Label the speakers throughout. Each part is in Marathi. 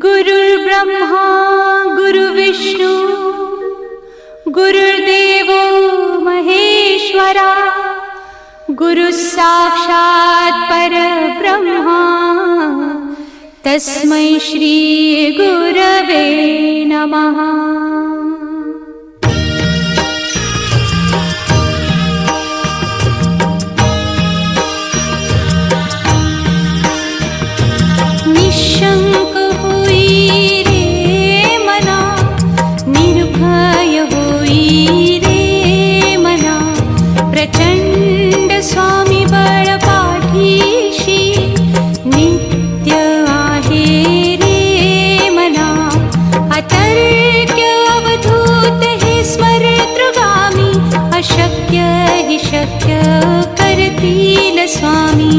Speaker 1: गुरुर्ब्रह्मा गुरुर्विष्णू गुरुर्देवो महेश्वरा गुरुः साक्षात् परब्रह्मा तस्मै श्री गुरवे नमः। निशंक होई रे मना, निर्भय होई रे मना, प्रचंड स्वामी बळ पाठीशी नित्य आहे रे मना। अतर्क्य अवधूत हे स्मरतृगामी, अशक्य हि शक्य करतील स्वामी।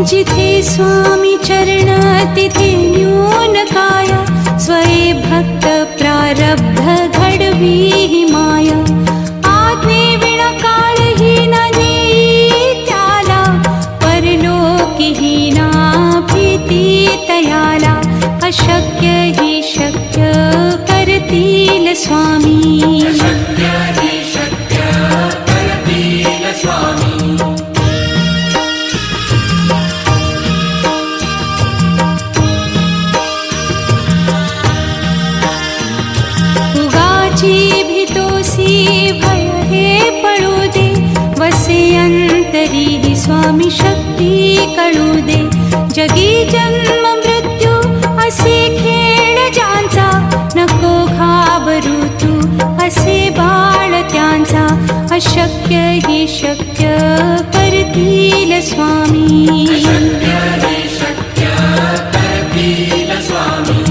Speaker 1: जिथे स्वामी चरण तिथे न्यून काया, स्वये भक्त प्रारब्ध घडवी ही माया। आज्ञे विना काळही न नेई त्याला, परलोकी ही ना भीती तयाला। अशक्य ही शक्य करतील स्वामी। अशक्य ही शक्य करतील स्वामी। भय हे पळू दे, वसे अंतरी ही स्वामी शक्ती कळू दे। जगी जन्म मृत्यू असे खेळ ज्यांचा, नको घाबरू तू असे बाळ त्यांचा। अशक्य ही शक्य करतील स्वामी। अशक्य ही शक्य करतील स्वामी।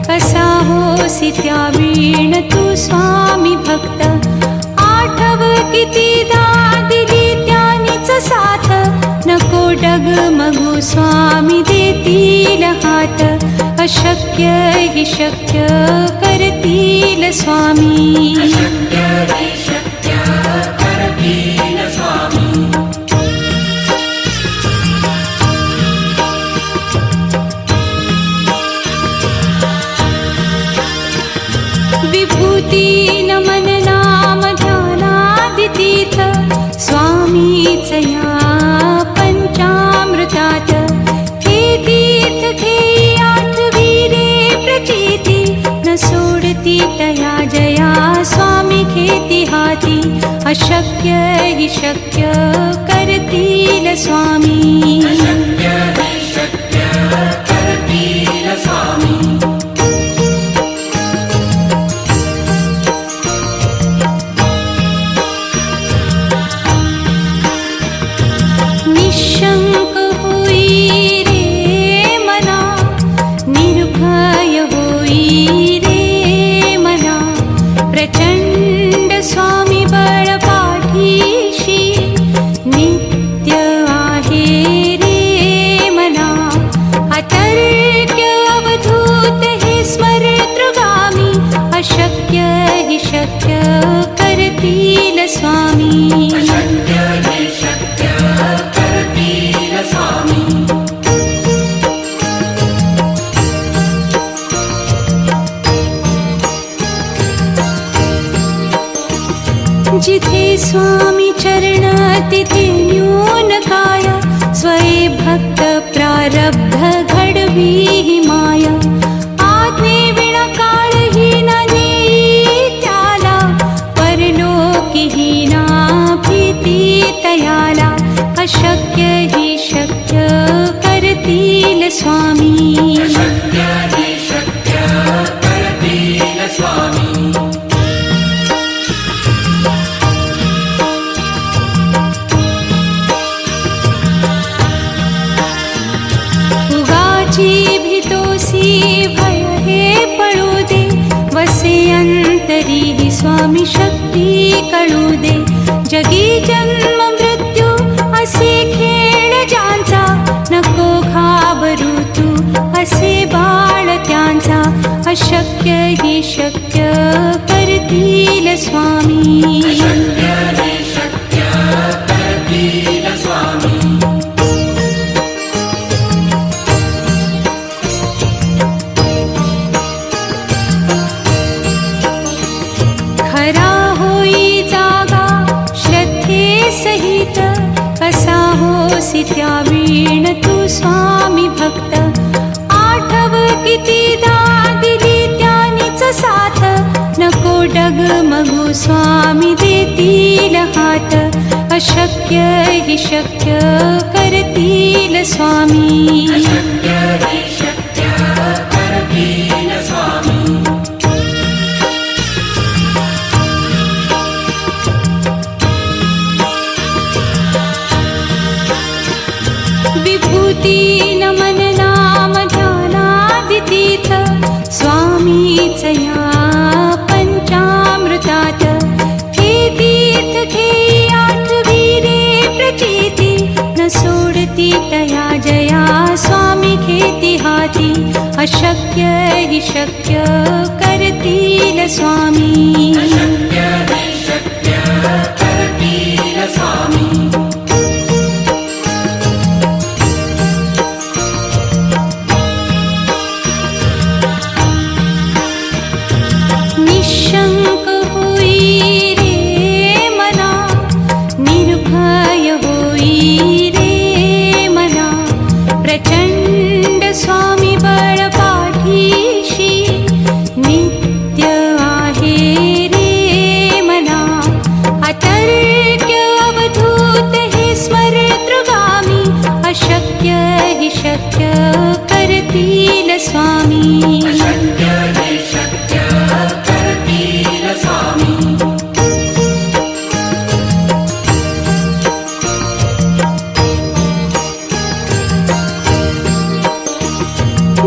Speaker 1: कसा होसी त्यावीण तू स्वामी भक्त, आठव कितीदा दिली त्यानीच साथ। नको डगमगू स्वामी देतील हात, अशक्य हि शक्य करतील स्वामी। अशक्य हि शक्य करतील स्वामी। विभूती नमन नाम ध्यानादितीर्थ, स्वामीच या पंचामृतात। हे तीर्थ घेई आठवी रे प्रचिती, न सोडती तया जया स्वामी घेती हाती। अशक्य हि शक्य करतील स्वामी। अशक्य हि शक्य करतील स्वामी। निशंक होई रे मना, निर्भय होई रे मना, प्रचंड स्वामी बळ पाठीशी नित्य आहे रे मना। अतर्क्य अवधूत हे स्मरतृगामी, अशक्य हि शक्य करतील स्वामी। अशक्य हि शक्य करतील स्वामी। जिथे स्वामी चरण तिथे न्यून काया, स्वये भक्त प्रारब्ध घडवी ही माया। आज्ञे विना काळही न नेई त्याला, परलोकी ही ना भीती तयाला। अशक्य हि शक्य करतील स्वामी। अशक्य हि शक्य करतील स्वामी। उगाची भीतोसी भय हे पळू दे, वसे अंत अंतरी स्वामी शक्ती कळू दे. जगी जन्म मृत्यू असे खेळ ज्यांचा, नको घाबरू तू असे बाळ त्यांचा. अशक्य ही शक्य करतील स्वामी. खरा होई जागा श्रद्धे सहित, कसा होसी त्या वीण तू स्वामी भक्त. आठव कितीदा दिली त्यानीच साथ, नको डगमगू स्वामी देतील हात. अशक्य ही शक्य करतील स्वामी. विभूती नमन नाम ध्यानादितीर्थ, स्वामीच या पंचामृतात. हे तीर्थ घेई आठवी रे प्रचिती, न सोडती तया जया स्वामी घेती हाती. अशक्य ही शक्य करतील स्वामी. निशंक होई रे मना, निर्भय होई रे मना. प्रचंड स्वामी बळ पाठीशी, नित्य आहे रे मना. अतर्क्य अवधूत हे स्मरतृगामी, अशक्य हि शक्य करतील स्वामी.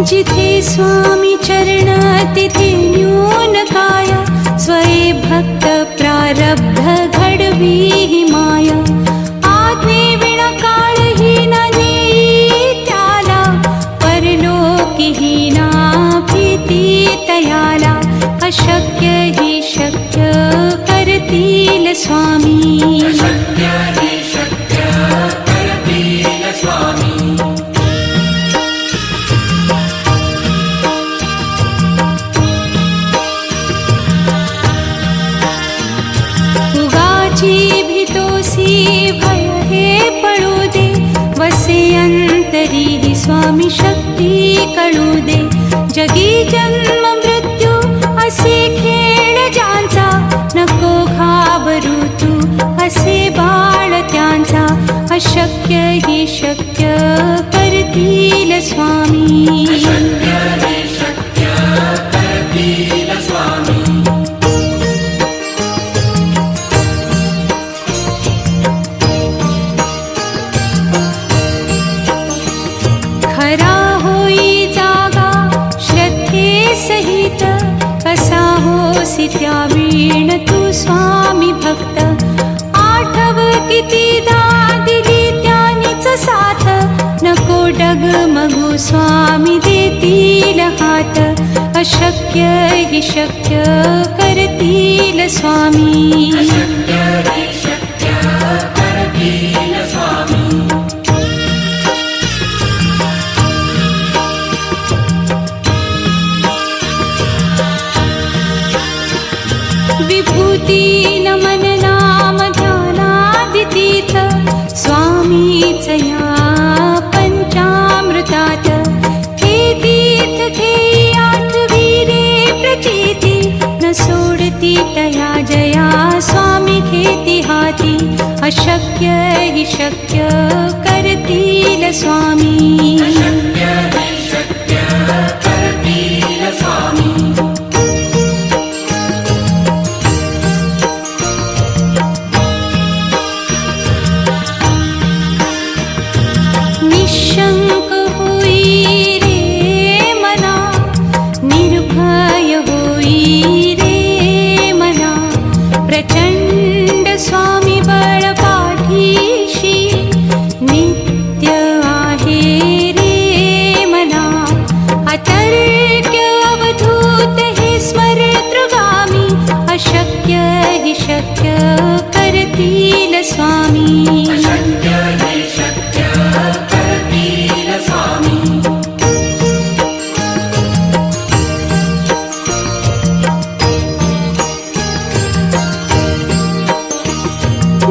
Speaker 1: जिथे स्वामी चरण तिथे न्यून काय, स्वये भक्त प्रारब्ध घडवी ही माया. आज्ञे विना काळही न नेई त्याला, परलोकी ही ना भीती तयाला. अशक्य ही शक्य करतील स्वामी. भीतोसी भय हे पळू दे, वसे अंतरी ही स्वामी शक्ती कळू दे. जगी जन्म मृत्यू असे खेळ ज्यांचा, नको घाबरू तू असे बाळ त्यांचा. अशक्य ही शक्य करतील स्वामी. खरा होई जागा श्रद्धे सहित, कसा होसी त्या वीण तू स्वामी भक्त. आठव कितीदा दिली त्यानीच साथ, नको डगमगू स्वामी देतील हात. अशक्य हि शक्य करतील स्वामी. विभूती नमन नाम ध्यानादितीर्थ, स्वामीच या पंचामृतात. हे तीर्थ घेई आठवी रे प्रचिती, न सोडती तया जया स्वामी घेती हाती. अशक्य हि शक्य करतील स्वामी. निशंक होई रे मना, निर्भय होई रे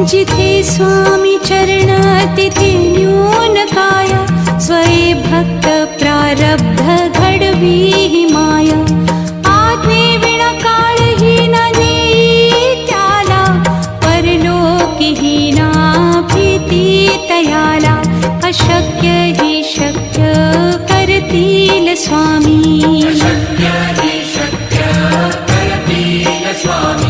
Speaker 1: जिथे स्वामी चरण तिथे न्यून काय, स्वये भक्त प्रारब्ध घडवी ही माया. आज्ञे विना काळही न नेई त्याला, परलोकी ही ना भीती तयाला. अशक्य ही शक्य करतील स्वामी,
Speaker 2: अशक्य हि शक्य करतील स्वामी.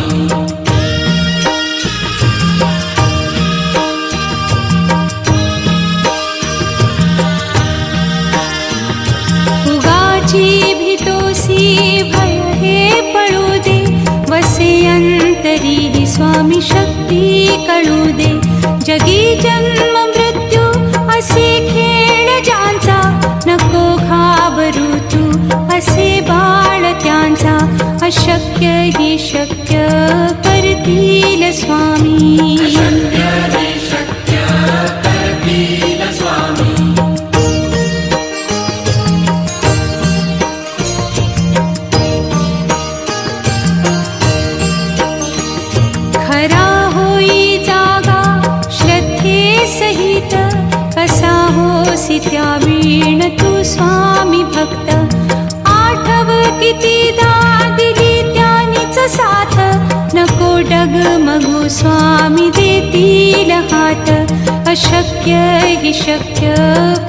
Speaker 1: उगाची भीतोसी भय हे पळू दे, वसे अंतरी ही स्वामी शक्ती कळू दे. जगी जन्म मृत्यू असे खेळ ज्यांचा, नको घाबरू तू असे बाळ त्यांचा. अशक्य ही शक्य करतील स्वामी,
Speaker 2: अशक्य हि शक्य करतील स्वामी.
Speaker 1: खरा होई जागा श्रद्धे सहित, कसा होसी त्या वीण तू स्वामी भक्त. आठव कितीदा दिली त्यानीच साथ, नको डगमगू स्वामी देतील हात. अशक्य हि शक्य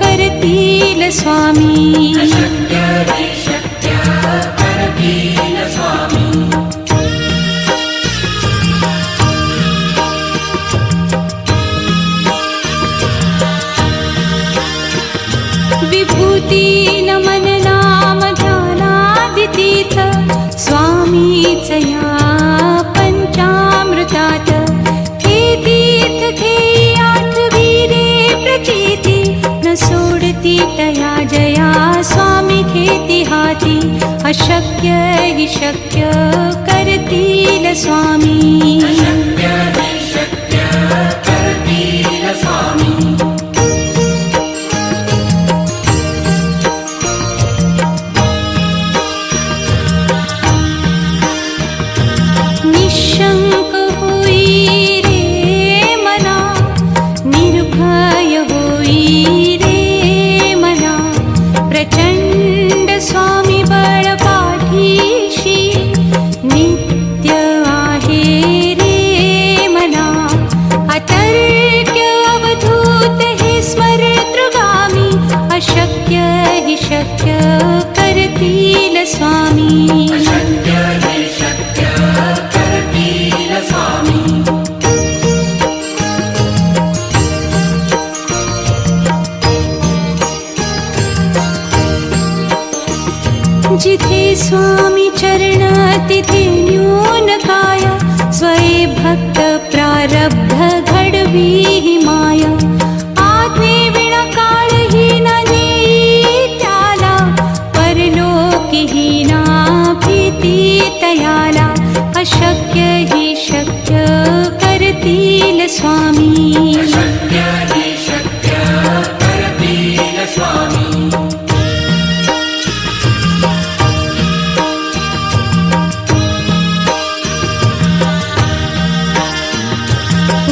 Speaker 1: करतील स्वामी,
Speaker 2: अशक्य हि शक्य करतील स्वामी.
Speaker 1: विभूती नमन नाम ध्यानादितीर्थ, स्वामीच या पंचामृतात. हे तीर्थ घेई आठवी रे प्रचिती, न सोडती तया जया स्वामी घेती हाती. अशक्य हि शक्य करतील स्वामी,
Speaker 2: अशक्य हि शक्य करतील स्वामी.
Speaker 1: निशंक होई रे मना, निर्भय होई रे मना. प्रचंड स्वामी बळ पाठीशी, नित्य आहे रे मना. अतर्क्य अवधूत हे स्मरतृगामी, अशक्य हि शक्य करतील स्वामी,
Speaker 2: अशक्य हि शक्य करतील स्वामी.
Speaker 1: जिथे स्वामी चरण तिथे न्यून काय, स्वये भक्त प्रारब्ध घडवी ही माया. आज्ञे विना काळही न नेई त्याला, परलोकी ही ना भीती तयाला. अशक्य हि शक्य करतील स्वामी,
Speaker 2: अशक्य हि शक्य करतील स्वामी.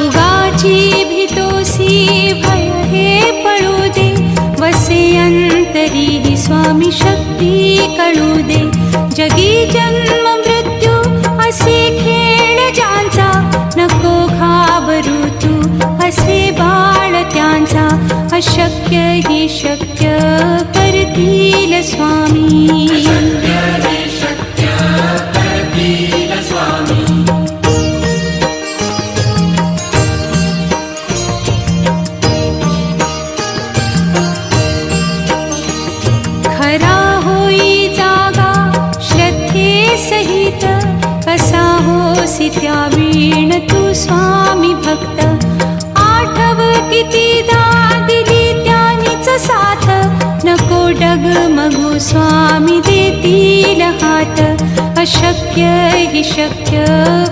Speaker 1: उगाची भीतोसी भय हे पळू दे, वसे अंतरी ही स्वामी शक्ती कळू दे. जगी जन्म मृत्यू असे खेळ ज्यांचा, नको घाबरू तू असे बाळ त्यांचा. अशक्य हि शक्य करतील स्वामी,
Speaker 2: अशक्य हि शक्य करतील स्वामी.
Speaker 1: खरा होई जागा श्रद्धे सहित, कसा होसी त्या वीण तू स्वामी भक्त. आठव कितीदा दिली त्यानीच साथ, नको डगमगू स्वामी देतील हात. अशक्य हि शक्य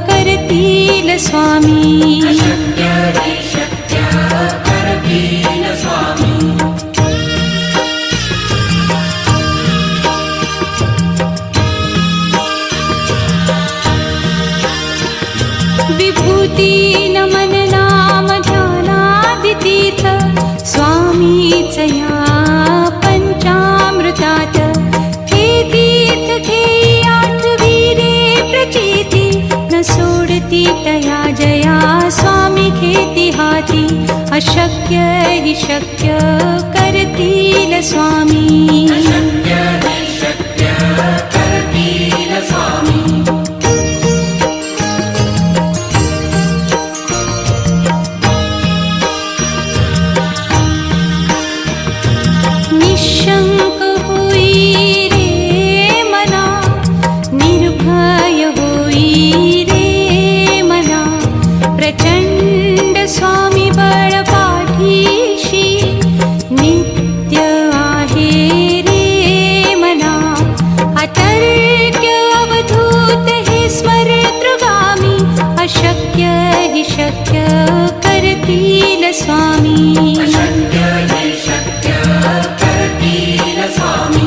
Speaker 1: करतील स्वामी,
Speaker 2: अशक्य हि शक्य करतील स्वामी.
Speaker 1: विभूती नमन नाम स्वामीच या पंचामृतात हे तीर्थ घेई आठवी रे प्रचिती न सोडती तया जया स्वामी घेती हाती अशक्य हि शक्य करतील स्वामी
Speaker 2: अशक्य हि शक्य करतील स्वामी
Speaker 1: निशंक होई रे मना निर्भय होई रे मना प्रचंड स्वामी बळ पाठीशी नित्य आहे रे मना अतर्क्य अवधूत हे स्मरतृगामी अशक्य हि शक्य करतील स्वामी
Speaker 2: अशक्य हि शक्य करतील स्वामी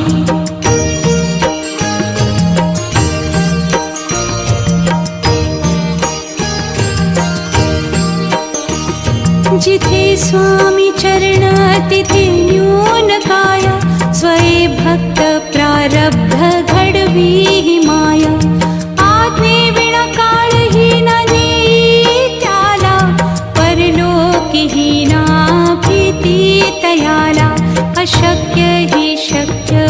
Speaker 1: जिथे स्वामी चरण तिथे न्यून काय स्वये भक्त प्रारब्ध घडवी ही माया आज्ञे विना काळही न नेई त्याला परलोकी ही ना भीती तयाला अशक्य हि शक्य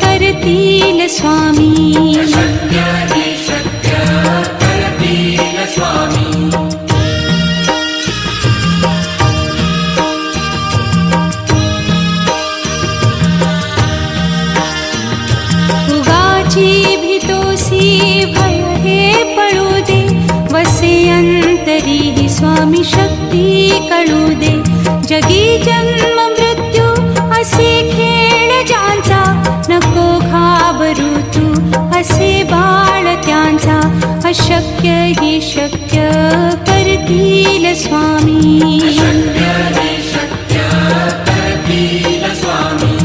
Speaker 1: करतील स्वामी
Speaker 2: अशक्य हि शक्य करतील स्वामी
Speaker 1: उगाची भीतोसी भय हे पळू दे वसे अंतरी ही स्वामी शक्ती कळू दे जगी जन्म मृत्यू असे खेळ ज्यांचा नको घाबरू तू असे बाळ त्यांचा अशक्य हि शक्य करतील स्वामी
Speaker 2: अशक्य हि शक्य करतील स्वामी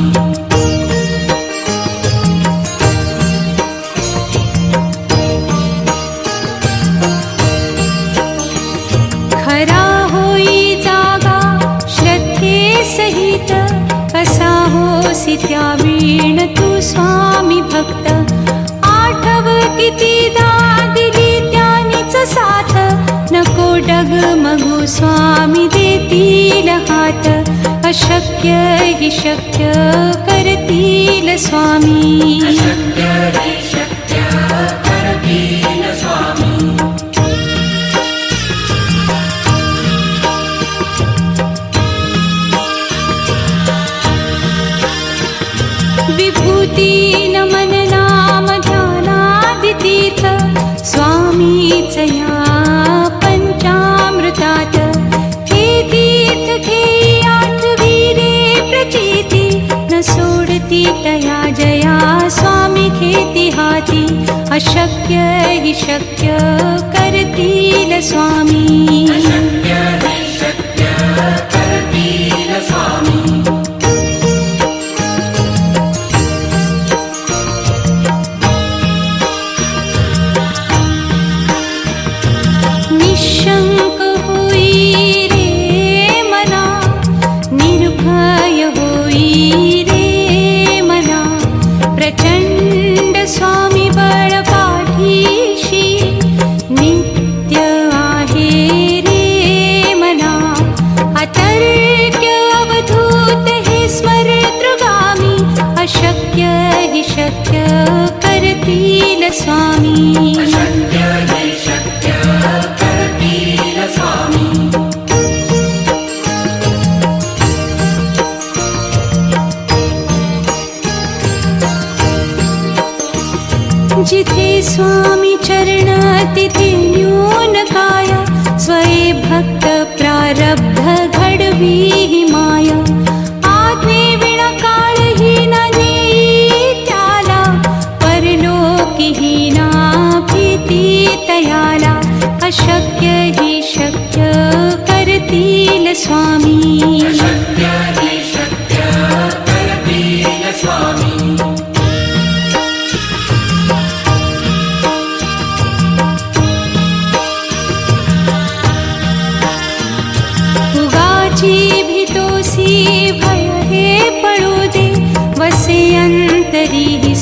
Speaker 1: खरा होई जागा श्रद्धे सहित कसा होसी त्या वीण तू स्वामी भक्त आठव कितीदा दिली त्यानीच साथ नको डगमगू स्वामी देतील हात अशक्य हि शक्य करतील स्वामी
Speaker 2: अशक्य हि शक्य करतील स्वामी
Speaker 1: विभूती नमन नाम ध्यानादि तीर्थ स्वामीच या पंचामृतात हे तीर्थ घेई आठवी रे प्रचिती न सोडती तया जया स्वामी घेती हाती अशक्य हि शक्य करतील स्वामी
Speaker 2: अशक्य हि शक्य करतील स्वामी
Speaker 1: निशंक होई रे मना निर्भय होई रे मना प्रचंड स्वामी बळ पाठीशी नित्य आहे रे मना अतर्क्य अवधूत हे स्मरतृगामी अशक्य हि शक्य करतील स्वामी
Speaker 2: अशक्य हि शक्य करतील स्वामी
Speaker 1: जिथे स्वामी चरण तिथे न्यून काय स्वये भक्त प्रारब्ध घडवी ही माया आज्ञे विना काळही न नेई त्याला परलोकी ही ना भीती तयाला अशक्य हि शक्य करतील स्वामी
Speaker 2: अशक्य हि शक्य करतील स्वामी
Speaker 1: उगाची भीतोसी भय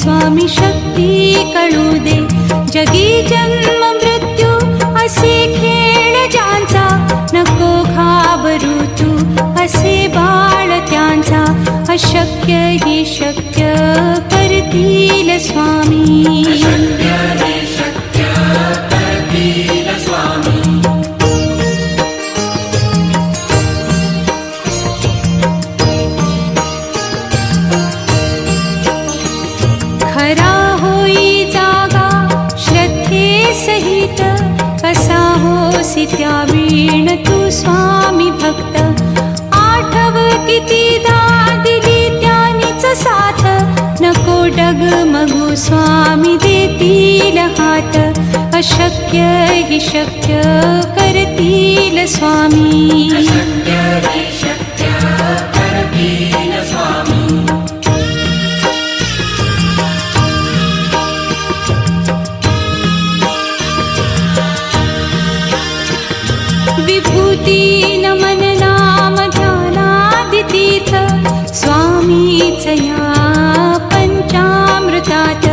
Speaker 1: स्वामी शक्ती कळू दे. जगी जन्म मृत्यू असे खेळ ज्यांचा, नको घाबरू तू असे बाळ त्यांचा. अशक्य ही शक्य करतील स्वामी.
Speaker 2: शक्य हे शक्य करतील स्वामी.
Speaker 1: खरा होई जागा श्रद्धे सहित, कसा होसी त्या वीण तू स्वामी भक्त. आठव कितीदा दिली त्यानीच साथ, नको डगमगू स्वामी देतील हात. अशक्य ही शक्य करतील स्वामी.
Speaker 2: शक्य हे शक्य करतील स्वामी.
Speaker 1: विभूती नमन नाम ध्यानादितीर्थ, स्वामीच या पंचामृतात.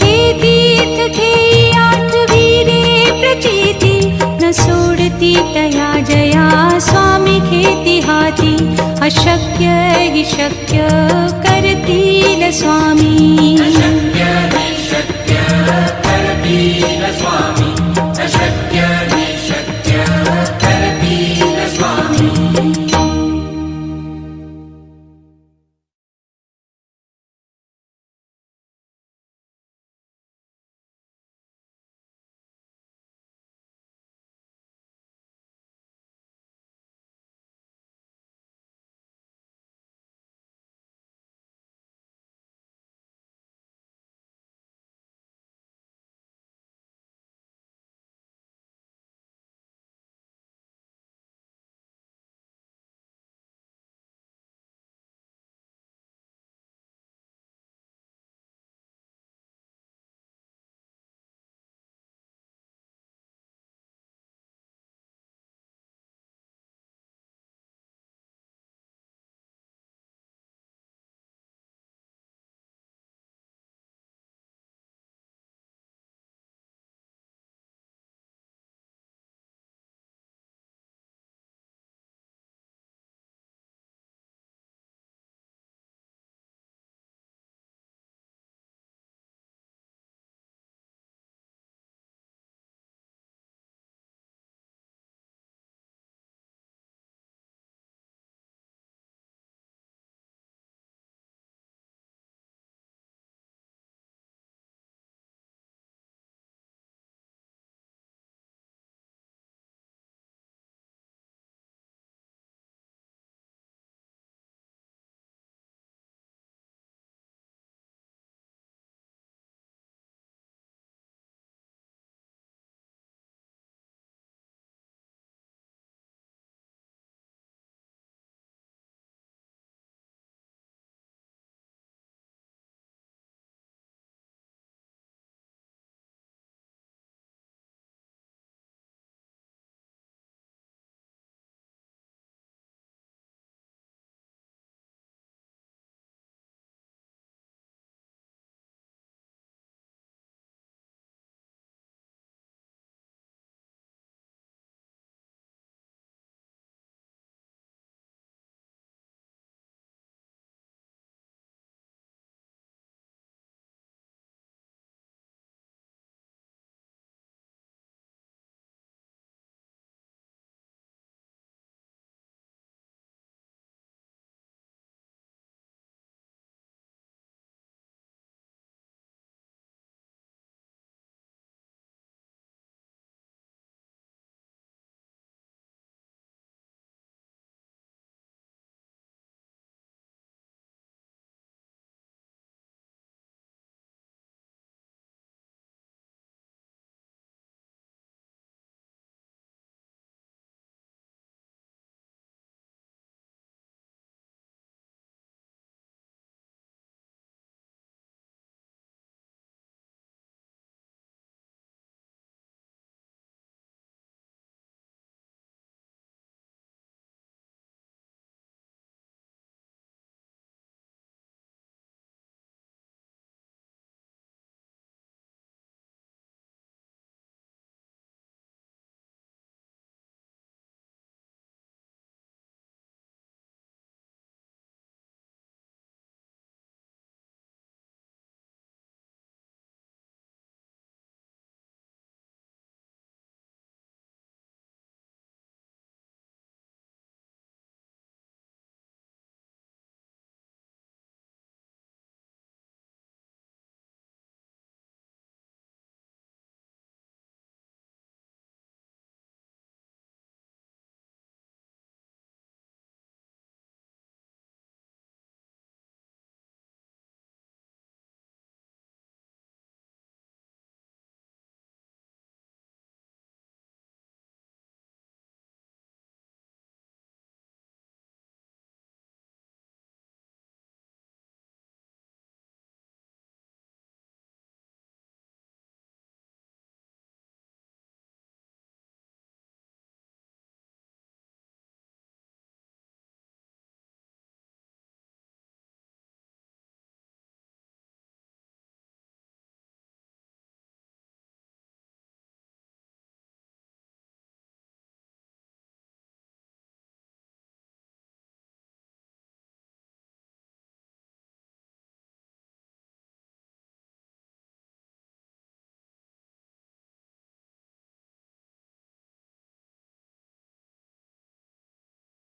Speaker 1: हे तीर्थ घेई आठविले प्रचिती, न सोडती तया जया स्वामी घेती हाती. अशक्य हि शक्य करतील स्वामी.
Speaker 2: शक्य हे शक्य करतील स्वामी.